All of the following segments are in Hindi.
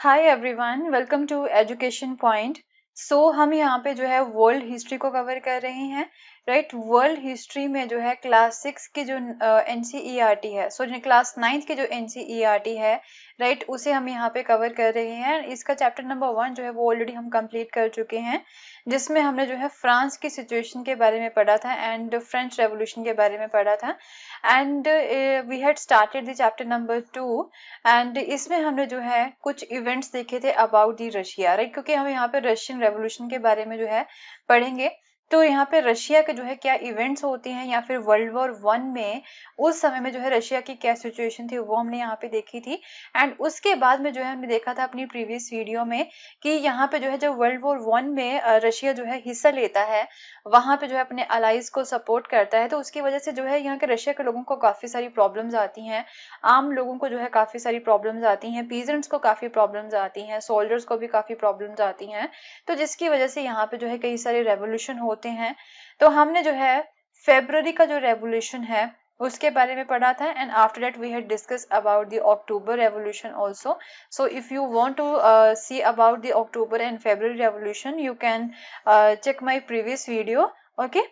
Hi everyone, welcome to education point. हम यहाँ पे जो है वर्ल्ड हिस्ट्री को कवर कर रहे हैं। राइट, वर्ल्ड हिस्ट्री में जो है क्लास 6 की जो एनसीईआरटी है, क्लास 9 की जो एनसीईआरटी है, राइट, उसे हम यहाँ पे कवर कर रहे हैं। इसका चैप्टर नंबर 1 जो है वो ऑलरेडी हम कंप्लीट कर चुके हैं, जिसमें हमने जो है फ्रांस की सिचुएशन के बारे में पढ़ा था एंड फ्रेंच रेवोल्यूशन के बारे में पढ़ा था। And we had started the chapter number 2 and इसमें हमने जो है कुछ इवेंट्स देखे थे अबाउट दी रशिया, राइट, क्योंकि हम यहाँ पे रशियन रेवोल्यूशन के बारे में जो है पढ़ेंगे। तो यहाँ पे रशिया के जो है क्या इवेंट्स होते हैं या फिर वर्ल्ड वॉर 1 में उस समय में जो है रशिया की क्या सिचुएशन थी वो हमने यहाँ पे देखी थी। एंड उसके बाद में जो है हमने देखा था अपनी प्रीवियस वीडियो में कि यहाँ पे जो है जब वर्ल्ड वॉर 1 में रशिया जो है हिस्सा लेता है, वहां पे जो है अपने अलाइज को सपोर्ट करता है, तो उसकी वजह से जो है यहाँ के रशिया के लोगों को काफी सारी प्रॉब्लम्स आती हैं। आम लोगों को जो है काफी सारी प्रॉब्लम्स आती हैं, पीजेंट्स को काफी प्रॉब्लम्स आती हैं, सोल्जर्स को भी काफी प्रॉब्लम्स आती हैं। तो जिसकी वजह से यहाँ पे जो है कई सारे रेवोल्यूशन होते हैं। तो हमने जो है फेब्रुअरी का जो रेवोल्यूशन है उसके बारे में पढ़ा था and after that we had discuss about the October revolution also. So if you want to see about the October and February revolution you can check my previous video. Okay,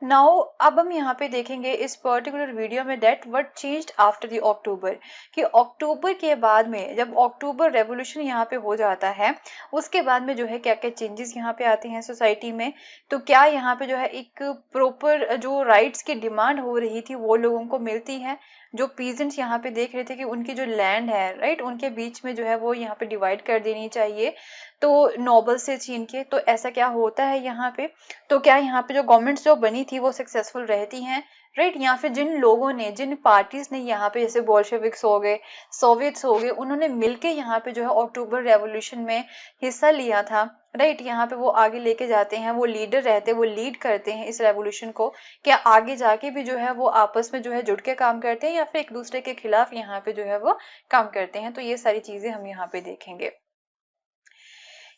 now अब हम यहाँ पे देखेंगे इस पर्टिकुलर वीडियो में that what changed after the October, कि अक्टूबर के बाद में जब अक्टूबर रेवोल्यूशन यहाँ पे हो जाता है उसके बाद में जो है क्या क्या चेंजेस यहाँ पे आते हैं सोसाइटी में। तो क्या यहाँ पे जो है एक प्रॉपर जो राइट्स की डिमांड हो रही थी वो लोगों को मिलती है। जो पीजेंट्स यहाँ पे देख रहे थे कि उनकी जो लैंड है, राइट, उनके बीच में जो है वो यहाँ पे डिवाइड कर देनी चाहिए तो नोबल से छीन के, तो ऐसा क्या होता है यहाँ पे। तो क्या यहाँ पे जो गवर्नमेंट्स जो बनी थी वो सक्सेसफुल रहती हैं, राइट, या फिर जिन लोगों ने, जिन पार्टीज ने यहाँ पे, जैसे बोल्शेविक्स हो गए, सोवियट्स हो गए, उन्होंने मिलके यहाँ पे जो है अक्टूबर रेवोल्यूशन में हिस्सा लिया था, राइट, यहाँ पे वो आगे लेके जाते हैं, वो लीडर रहते हैं, वो लीड करते हैं इस रेवोल्यूशन को। क्या आगे जाके भी जो है वो आपस में जो है जुड़ के काम करते हैं या फिर एक दूसरे के खिलाफ यहाँ पे जो है वो काम करते हैं। तो ये सारी चीजें हम यहाँ पे देखेंगे।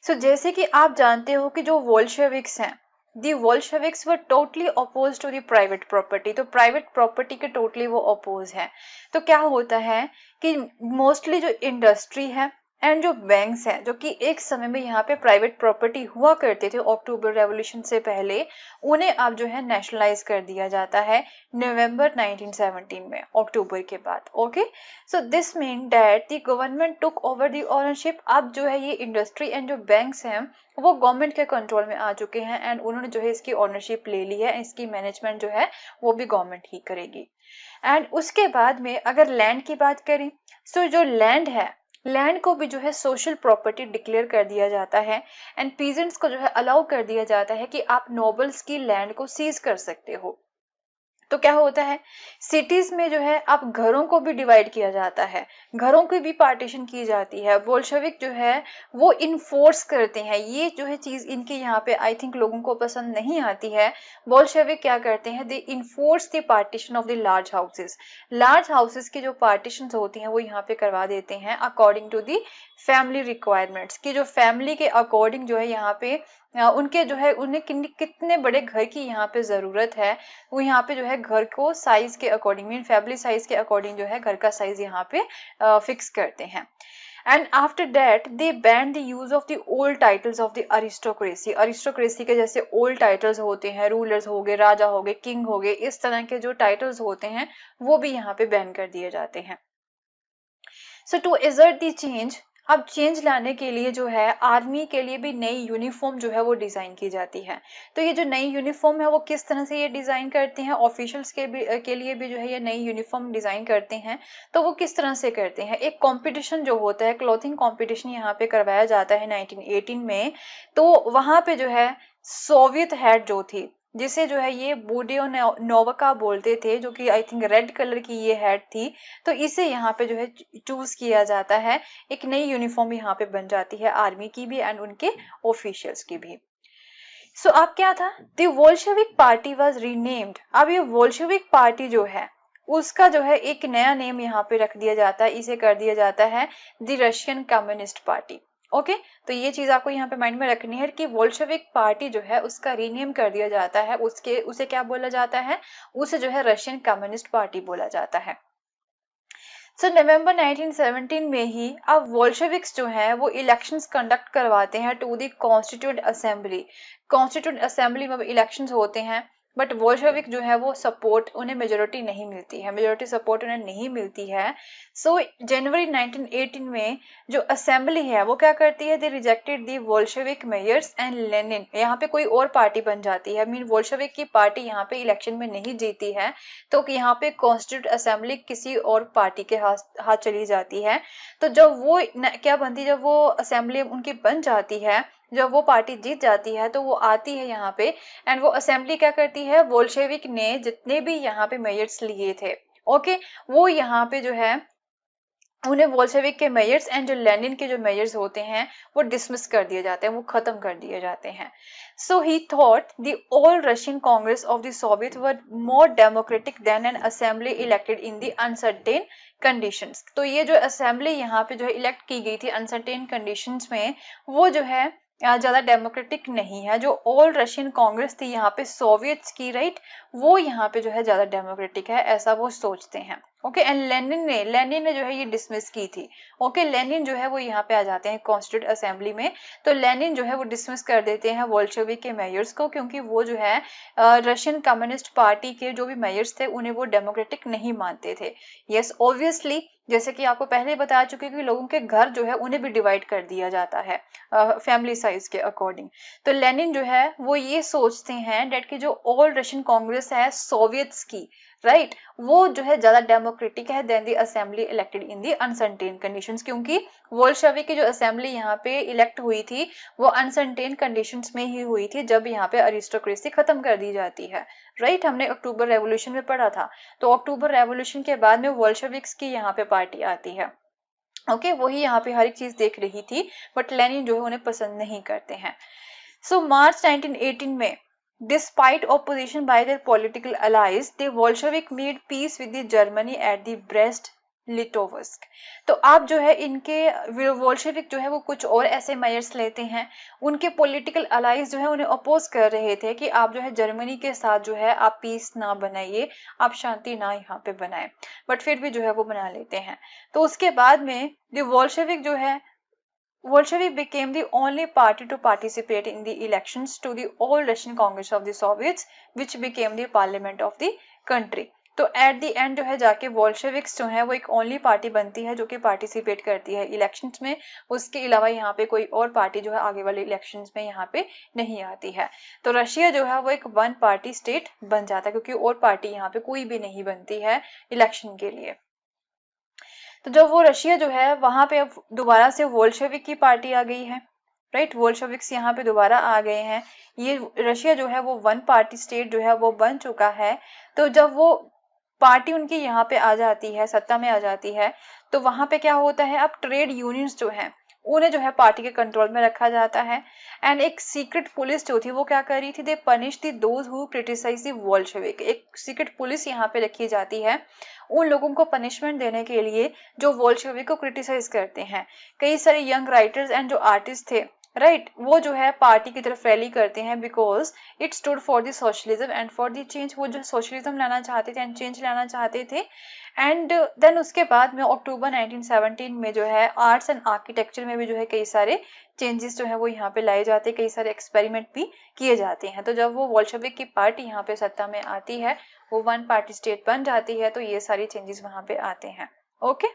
जैसे कि आप जानते हो कि जो वोल्शेविक्स हैं, the Bolsheviks were totally oppose to the private property, तो प्राइवेट प्रॉपर्टी के टोटली वो अपोज है। तो क्या होता है कि मोस्टली जो इंडस्ट्री है एंड जो बैंक्स हैं, जो कि एक समय में यहाँ पे प्राइवेट प्रॉपर्टी हुआ करते थे अक्टूबर रेवोल्यूशन से पहले, उन्हें अब जो है नेशनलाइज कर दिया जाता है नवंबर 1917 में, अक्टूबर के बाद। Okay, so this mean that the government took over the ownership. अब जो है ये इंडस्ट्री एंड जो बैंक्स हैं वो गवर्नमेंट के कंट्रोल में आ चुके हैं एंड उन्होंने जो है इसकी ओनरशिप ले ली है, इसकी मैनेजमेंट जो है वो भी गवर्नमेंट ही करेगी। एंड उसके बाद में अगर लैंड की बात करें, जो लैंड है, लैंड को भी जो है सोशल प्रॉपर्टी डिक्लेयर कर दिया जाता है एंड पीजेंट्स को जो है अलाउ कर दिया जाता है कि आप नोबल्स की लैंड को सीज कर सकते हो। तो क्या होता है, सिटीज में जो है अब घरों को भी डिवाइड किया जाता है, घरों की भी पार्टीशन की जाती है। बोल्शेविक जो है वो इन्फोर्स करते हैं, ये जो है चीज इनके यहाँ पे आई थिंक लोगों को पसंद नहीं आती है। बोल्शेविक क्या करते हैं, they enforce the partition of the large houses. Large houses की जो पार्टीशन होती हैं वो यहाँ पे करवा देते हैं according to the family requirements, की जो फैमिली के अकॉर्डिंग जो है यहाँ पे उनके जो है उन्हें कितने बड़े घर की यहाँ पे जरूरत है, वो यहाँ पे जो है घर को साइज के अकॉर्डिंग, मीन फैमिली साइज के अकॉर्डिंग जो है घर का साइज यहाँ पे फिक्स करते हैं। And after that they ban the use of the old titles of the aristocracy. Aristocracy के जैसे ओल्ड टाइटल्स होते हैं, रूलर्स हो गए, राजा हो गए, किंग हो गए, इस तरह के जो टाइटल्स होते हैं वो भी यहाँ पे बैन कर दिए जाते हैं। टू एजर्ट द चेंज, अब चेंज लाने के लिए जो है आर्मी के लिए भी नई यूनिफॉर्म जो है वो डिजाइन की जाती है। तो ये जो नई यूनिफॉर्म है वो किस तरह से ये डिजाइन करते हैं, ऑफिशियल्स के लिए भी जो है ये नई यूनिफॉर्म डिजाइन करते हैं। तो वो किस तरह से करते हैं, एक कंपटीशन जो होता है, क्लॉथिंग कंपटीशन यहाँ पे करवाया जाता है 1918 में। तो वहां पे जो है सोवियत हेड जो थी, जिसे जो है ये बूडियो नोवाका बोलते थे, जो कि आई थिंक रेड कलर की ये हेड थी, तो इसे यहाँ पे जो है चूज किया जाता है। एक नई यूनिफॉर्म यहाँ पे बन जाती है आर्मी की भी एंड उनके ऑफिशियल्स की भी। अब क्या था, द वोल्शेविक पार्टी वाज रीनेम्ड। अब ये वोल्शेविक पार्टी जो है उसका जो है एक नया नेम यहाँ पे रख दिया जाता है, इसे कर दिया जाता है the Russian communist party. Okay, तो ये चीज आपको यहाँ पे माइंड में रखनी है कि वोल्शेविक पार्टी जो है उसका रीनेम कर दिया जाता है, उसे क्या बोला जाता है, उसे जो है रशियन कम्युनिस्ट पार्टी बोला जाता है। सो नवंबर 1917 में ही अब वोल्शेविक्स जो है वो इलेक्शंस कंडक्ट करवाते हैं to the constituent assembly. Constituent assembly में इलेक्शंस होते हैं, बट वोल्शेविक जो है वो सपोर्ट उन्हें मेजोरिटी नहीं मिलती है, मेजोरिटी सपोर्ट उन्हें नहीं मिलती है। सो जनवरी 1918 में जो असेंबली है वो क्या करती है, they rejected the Bolshevik measures and Lenin. यहाँ पे कोई और पार्टी बन जाती है, मीन वोल्शेविक की पार्टी यहाँ पे इलेक्शन में नहीं जीती है, तो यहाँ पे कॉन्स्टिट्यूट असेंबली किसी और पार्टी के हाथ चली जाती है। तो जब वो क्या बनती, जब वो असेंबली उनकी बन जाती है, जब वो पार्टी जीत जाती है, तो वो आती है यहाँ पे एंड वो असेंबली क्या करती है, बोल्शेविक ने जितने भी यहाँ पे मेयर्स लिए थे, ओके, वो यहाँ पे जो है उन्हें बोल्शेविक के मेयर्स एंड जो लेनिन के जो मेयर्स होते हैं वो डिसमिस कर दिए जाते हैं, वो खत्म कर दिए जाते हैं। So he thought the All Russian Congress of the Soviet were more democratic than an assembly elected in the uncertain conditions. तो ये जो असेंबली यहाँ पे जो है इलेक्ट की गई थी अनसर्टेन कंडीशंस में, वो जो है ज्यादा डेमोक्रेटिक नहीं है। जो ऑल रशियन कांग्रेस थी यहाँ पे सोवियट्स की, राइट, वो यहाँ पे जो है ज्यादा डेमोक्रेटिक है, ऐसा वो सोचते हैं। ओके, एंड लेनिन ने जो है ये डिसमिस की थी। ओके, लेनिन जो है वो यहाँ पे आ जाते हैं कॉन्स्टिट्यूट असेंबली में, तो लेनिन जो है वो डिसमिस कर देते हैं बोल्शेविक के मेयर्स को, क्योंकि वो जो है रशियन कम्युनिस्ट पार्टी के जो भी मेयर्स थे उन्हें वो डेमोक्रेटिक नहीं मानते थे। यस, ऑब्वियसली, जैसे कि आपको पहले बता चुके कि लोगों के घर जो है उन्हें भी डिवाइड कर दिया जाता है फैमिली साइज के अकॉर्डिंग। तो लेनिन जो है वो ये सोचते हैं डेट कि जो ऑल रशियन कांग्रेस है सोवियट्स की, राइट, वो जो है ज्यादा डेमोक्रेटिक है then the assembly elected in the uncertain conditions, क्योंकि वोल्शेविक की जो असेंबली यहाँ पे इलेक्ट हुई थी वो अनसर्टेन कंडीशंस में ही हुई थी, जब यहाँ पे अरिस्टोक्रेसी खत्म कर दी जाती है, राइट, हमने अक्टूबर रेवोल्यूशन में पढ़ा था। तो अक्टूबर रेवोल्यूशन के बाद में वोल्शेविक्स की यहाँ पे पार्टी आती है। ओके, वही यहाँ पे हर एक चीज देख रही थी, बट लेनिन जो है उन्हें पसंद नहीं करते हैं। सो मार्च 1918 में, despite opposition by their political allies, the Bolshevik made peace with the Germany at the Brest लिटोवस्क। तो आप जो है इनके वोल्शेविक जो है वो कुछ और ऐसे मेयर्स लेते हैं, उनके पॉलिटिकल अलाइज जो है उन्हें अपोज कर रहे थे कि आप जो है जर्मनी के साथ जो है आप पीस ना बनाइए, आप शांति ना यहाँ पे बनाए, बट फिर भी जो है वो बना लेते हैं। तो उसके बाद में द वोल्शेविक जो है, Bolshevik became the only party to participate in the elections to the All Russian Congress of the Soviets, which became the parliament of the country. तो एट द एंड जो है जाके वोल्शेविक्स जो है वो एक ओनली पार्टी बनती है जो कि पार्टिसिपेट करती है इलेक्शंस में। उसके अलावा यहाँ पे कोई और पार्टी जो है आगे वाले इलेक्शंस में यहाँ पे नहीं आती है। तो रशिया जो है वो एक वन पार्टी स्टेट बन जाता है, क्योंकि और पार्टी यहाँ पे कोई भी नहीं बनती है इलेक्शन के लिए। तो जब वो रशिया जो है वहां पे अब दोबारा से वोल्शेविक की पार्टी आ गई है, राइट, वोल्शेविक्स यहाँ पे दोबारा आ गए हैं। ये रशिया जो है वो वन पार्टी स्टेट जो है वो बन चुका है। तो जब वो पार्टी उनकी यहाँ पे आ जाती है, सत्ता में आ जाती है, तो वहां पे क्या होता है, अब ट्रेड यूनियंस जो है उन्हें जो है पार्टी के कंट्रोल में रखा जाता है। एंड एक सीक्रेट पुलिस जो थी वो क्या कर रही थी, they punish the those who criticize the Bolshevik. एक सीक्रेट पुलिस यहाँ पे रखी जाती है उन लोगों को पनिशमेंट देने के लिए जो वोल्शेविक को क्रिटिसाइज करते हैं। कई सारे यंग राइटर्स एंड जो आर्टिस्ट थे, राइट, वो जो है पार्टी की तरफ रैली करते हैं, because it stood for the socialism and for the change. वो जो सोशलिज्म लाना चाहते थे एंड चेंज लाना चाहते थे। एंड देन उसके बाद में अक्टूबर 1917 में जो है आर्ट्स एंड आर्किटेक्चर में भी जो है कई सारे चेंजेस जो है वो यहाँ पे लाए जाते हैं, कई सारे एक्सपेरिमेंट भी किए जाते हैं। तो जब वो वोल्शेविक की पार्टी यहाँ पे सत्ता में आती है, वो वन पार्टी स्टेट बन जाती है, तो ये सारी चेंजेस वहां पे आते हैं। ओके,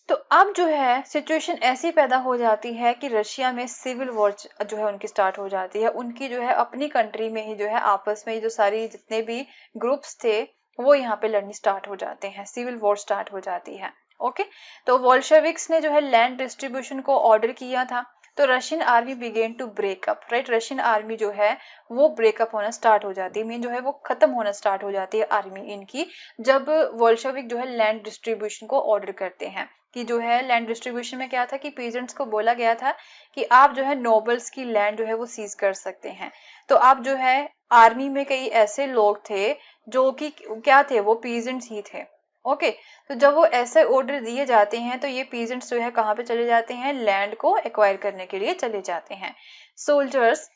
तो अब जो है सिचुएशन ऐसी पैदा हो जाती है कि रशिया में सिविल वॉर जो है उनकी स्टार्ट हो जाती है। उनकी जो है अपनी कंट्री में ही जो है आपस में जो सारी जितने भी ग्रुप्स थे वो यहाँ पे लड़नी स्टार्ट हो जाते हैं, सिविल वॉर स्टार्ट हो जाती है। ओके, तो वोल्शेविक्स ने जो है लैंड डिस्ट्रीब्यूशन को ऑर्डर किया था, तो Russian army began to break up, right, Russian army जो है वो ब्रेकअप होना स्टार्ट हो जाती है, मीन जो है वो खत्म होना स्टार्ट हो जाती है आर्मी इनकी, जब वोल्शेविक जो है लैंड डिस्ट्रीब्यूशन को ऑर्डर करते हैं। कि जो है लैंड डिस्ट्रीब्यूशन में क्या था कि पीजेंट्स को बोला गया था कि आप जो है नोबल्स की लैंड जो है वो सीज कर सकते हैं। तो आप जो है आर्मी में कई ऐसे लोग थे जो कि क्या थे, वो पीजेंट्स ही थे। ओके, तो जब वो ऐसे ऑर्डर दिए जाते हैं तो ये पीजेंट्स जो है कहाँ पे चले जाते हैं, लैंड को एक्वायर करने के लिए चले जाते हैं। सोल्जर्स,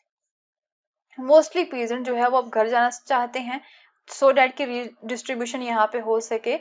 मोस्टली पीजेंट जो है वो अब घर जाना चाहते हैं, सो डैट की डिस्ट्रीब्यूशन यहाँ पे हो सके।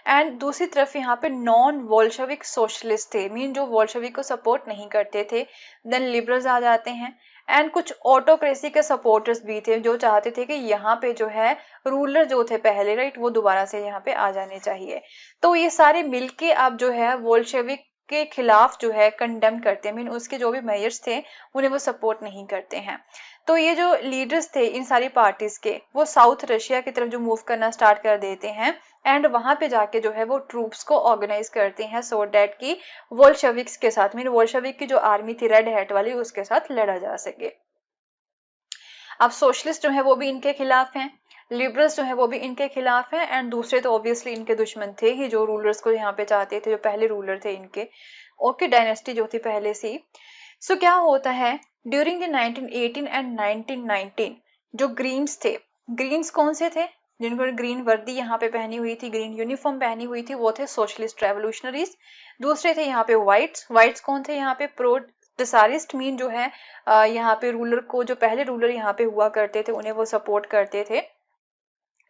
एंड दूसरी तरफ यहाँ पे नॉन वोल्शेविक सोशलिस्ट थे, मीन जो वोल्शेविक को सपोर्ट नहीं करते थे। देन लिबरल्स आ जाते हैं एंड कुछ ऑटोक्रेसी के सपोर्टर्स भी थे जो चाहते थे कि यहाँ पे जो है रूलर जो थे पहले, राइट, वो दोबारा से यहाँ पे आ जाने चाहिए। तो ये सारे मिलके अब जो है वोल्शेविक के खिलाफ जो है कंडेम करते हैं, मीन उसके जो भी मेयर्स थे उन्हें वो सपोर्ट नहीं करते हैं। तो ये जो लीडर्स थे इन सारी पार्टीज के, वो साउथ रशिया की तरफ जो मूव करना स्टार्ट कर देते हैं एंड वहां पे जाके जो है वो ट्रूप्स को ऑर्गेनाइज करते हैं सो डैट की वोल्शेविक्स के साथ, मीन वोल्शेविक की जो आर्मी थी रेड हैट वाली, उसके साथ लड़ा जा सके। अब सोशलिस्ट जो है वो भी इनके खिलाफ हैं, लिबरल्स जो है वो भी इनके खिलाफ हैं एंड दूसरे तो ऑब्वियसली इनके दुश्मन थे ही जो रूलर्स को यहाँ पे चाहते थे, जो पहले रूलर थे इनके, ओके, डायनेस्टी जो थी पहले से। सो क्या होता है ड्यूरिंग द 1918 एंड 1919 जो ग्रीन्स थे, ग्रीन्स कौन से थे, जिनको ग्रीन वर्दी यहाँ पे पहनी हुई थी, ग्रीन यूनिफॉर्म पहनी हुई थी, वो थे सोशलिस्ट रेवोल्यूशनरीज। दूसरे थे यहाँ पे व्हाइट्स, व्हाइट्स कौन थे यहाँ पे, प्रो टेसारिस्ट, मीन जो है यहाँ पे रूलर को, जो पहले रूलर यहाँ पे हुआ करते थे उन्हें वो सपोर्ट करते थे।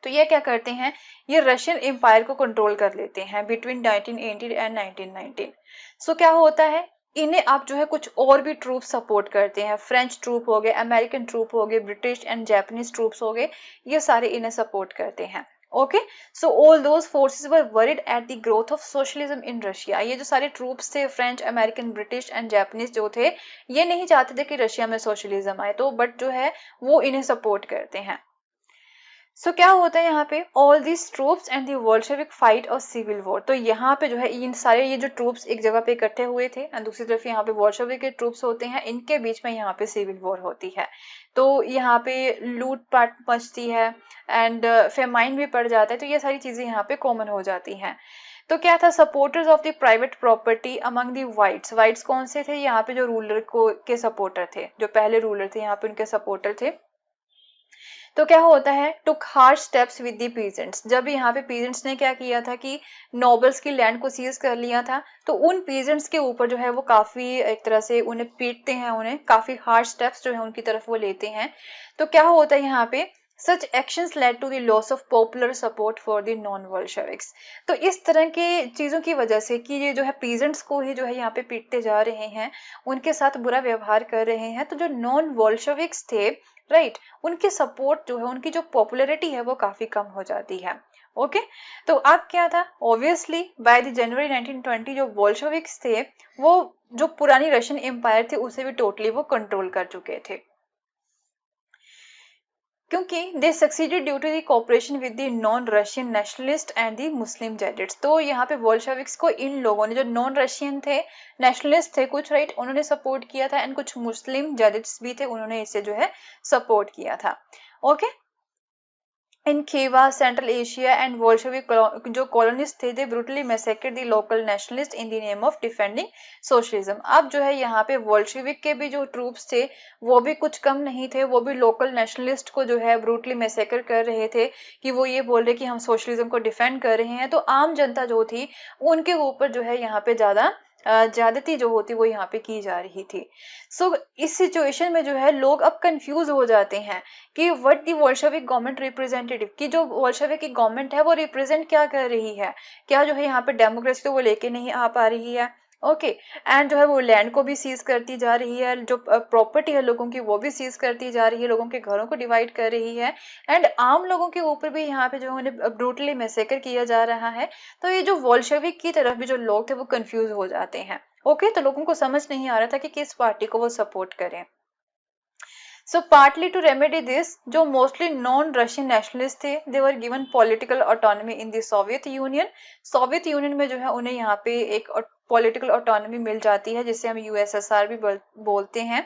तो ये क्या करते हैं, ये रशियन एम्पायर को कंट्रोल कर लेते हैं बिटवीन 1918 एंड 1919। सो क्या होता है, इन्हें आप जो है कुछ और भी ट्रूप सपोर्ट करते हैं, फ्रेंच ट्रूप हो गए, अमेरिकन ट्रूप हो गए, ब्रिटिश एंड जापानीज ट्रूप्स हो गए, ये सारे इन्हें सपोर्ट करते हैं। Okay, so all those forces were worried at the growth of socialism in Russia. ये जो सारे ट्रूप्स थे, French, American, British and Japanese जो थे, ये नहीं चाहते थे कि रशिया में सोशलिज्म आए, तो बट जो है वो इन्हें सपोर्ट करते हैं। सो क्या होता है यहाँ पे, all these troops and the Bolshevik fight और सिविल वॉर। तो यहाँ पे जो है इन सारे ये जो ट्रूप्स एक जगह पे इकट्ठे हुए थे एंड दूसरी तरफ यहाँ पे वोल्शेविक के ट्रूप्स होते हैं, इनके बीच में यहाँ पे सिविल वॉर होती है। तो यहाँ पे लूटपाट मचती है एंड फेमाइन भी पड़ जाता है, तो ये सारी चीजें यहाँ पे कॉमन हो जाती हैं। तो क्या था, supporters of the private property among the whites, whites कौन से थे यहाँ पे, जो रूलर को के सपोर्टर थे, जो पहले रूलर थे यहाँ पे उनके सपोर्टर थे। तो क्या होता है, took harsh steps with the peasants, जब यहाँ पे पीजेंट्स ने क्या किया था कि नोबल्स की लैंड को सीज कर लिया था, तो उन पीजेंट्स के ऊपर जो है वो काफी एक तरह से उन्हें पीटते हैं, उन्हें काफी हार्श स्टेप्स जो है उनकी तरफ वो लेते हैं। तो क्या होता है यहाँ पे, such actions led to the loss of popular support for the non-Bolsheviks। तो इस तरह के चीजों की वजह से कि ये जो है पीजेंट्स को ही जो है यहाँ पे पीटते जा रहे हैं, उनके साथ बुरा व्यवहार कर रहे हैं, तो जो नॉन वोल्शेविक्स थे, राइट, उनके सपोर्ट जो है, उनकी जो पॉपुलैरिटी है वो काफी कम हो जाती है। ओके, तो अब क्या था, ऑब्वियसली बाय द जनवरी 1920 जो वोल्शेविक्स थे वो जो पुरानी रशियन एम्पायर थी उसे भी टोटली वो कंट्रोल कर चुके थे, क्योंकि they succeeded due to the cooperation with the non Russian nationalist and the Muslim Jadids. तो यहाँ पे बोल्शेविक्स को इन लोगों ने, जो नॉन रशियन थे, नेशनलिस्ट थे कुछ, राइट, उन्होंने सपोर्ट किया था एंड कुछ मुस्लिम जेडिट्स भी थे, उन्होंने इसे जो है सपोर्ट किया था। Okay, in Khiva, Central Asia and Bolshevik जो कॉलोनिस्ट थे, they brutally massacred the local nationalist in the name of defending socialism. अब जो है यहाँ पे बोल्शेविक के भी जो ट्रूप्स थे वो भी कुछ कम नहीं थे, वो भी लोकल नेशनलिस्ट को जो है ब्रूटली मैसेकर कर रहे थे कि वो ये बोल रहे कि हम सोशलिज्म को डिफेंड कर रहे हैं। तो आम जनता जो थी उनके ऊपर जो है यहाँ पे ज्यादती जो होती वो यहाँ पे की जा रही थी। सो इस सिचुएशन में जो है लोग अब कंफ्यूज हो जाते हैं कि what the Bolshevik government representative, की जो बोल्शेविक की गवर्नमेंट है वो रिप्रेजेंट क्या कर रही है, क्या जो है यहाँ पे डेमोक्रेसी तो वो लेके नहीं आ पा रही है। ओके, एंड जो है वो लैंड को भी सीज करती जा रही है, जो प्रॉपर्टी है लोगों की वो भी सीज करती जा रही है, लोगों के घरों को डिवाइड कर रही है एंड आम लोगों के ऊपर भी यहाँ पे जो उन्हें ब्रूटली मैसेकर किया जा रहा है। तो ये जो बोल्शेविक की तरफ भी जो लोग थे वो कंफ्यूज हो जाते हैं। ओके, तो लोगों को समझ नहीं आ रहा था कि किस पार्टी को वो सपोर्ट करें। So partly to remedy this, जो mostly non-Russian nationalists थे, they were given political autonomy in the Soviet Union। Soviet Union में जो है उन्हें यहाँ पे एक पॉलिटिकल ऑटोनॉमी मिल जाती है जिसे हम यूएसएसआर भी बोलते हैं।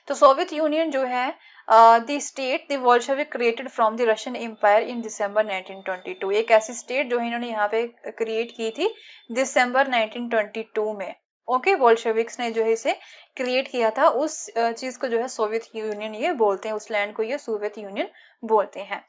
तो सोवियत यूनियन जो है the state the Bolshevik created from the Russian Empire in December 1922, एक ऐसी स्टेट जो है इन्होंने यहाँ पे क्रिएट की थी दिसंबर 1922 में। ओके, बोल्शेविक्स ने जो है इसे क्रिएट किया था, उस चीज को जो है सोवियत यूनियन ये बोलते हैं, उस लैंड को ये सोवियत यूनियन बोलते हैं।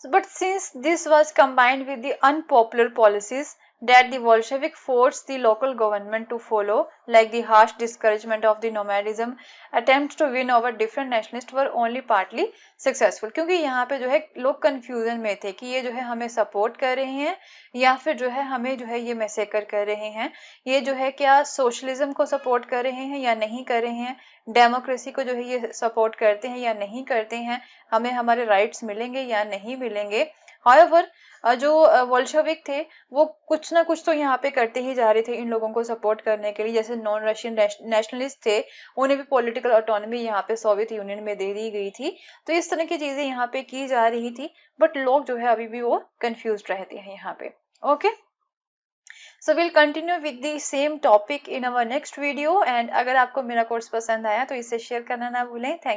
But since this was combined with the unpopular policies that the Bolshevik forced the local government to follow, like the harsh discouragement of the nomadism, attempts to win over different nationalists were only partly successful। क्योंकि यहाँ पे जो है लोग कंफ्यूजन में थे कि ये जो है हमें सपोर्ट कर रहे हैं या फिर जो है हमें जो है ये मैसेकर कर रहे हैं, ये जो है क्या सोशलिज्म को सपोर्ट कर रहे हैं या नहीं कर रहे हैं, डेमोक्रेसी को जो है ये सपोर्ट करते हैं या नहीं करते हैं, हमें हमारे राइट्स मिलेंगे या नहीं मिलेंगे। हाउएवर जो वोल्शेविक थे वो कुछ ना कुछ तो यहाँ पे करते ही जा रहे थे इन लोगों को सपोर्ट करने के लिए। जैसे नॉन रशियन नेशनलिस्ट थे, उन्हें भी पॉलिटिकल ऑटोनॉमी यहाँ पे सोवियत यूनियन में दे दी गई थी। तो इस तरह की चीजें यहाँ पे की जा रही थी, बट लोग जो है अभी भी वो कंफ्यूज रहते हैं यहाँ पे। Okay, so will continue with the same topic in our next video. And अगर आपको मेरा कोर्स पसंद आया तो इसे शेयर करना ना भूलें। थैंक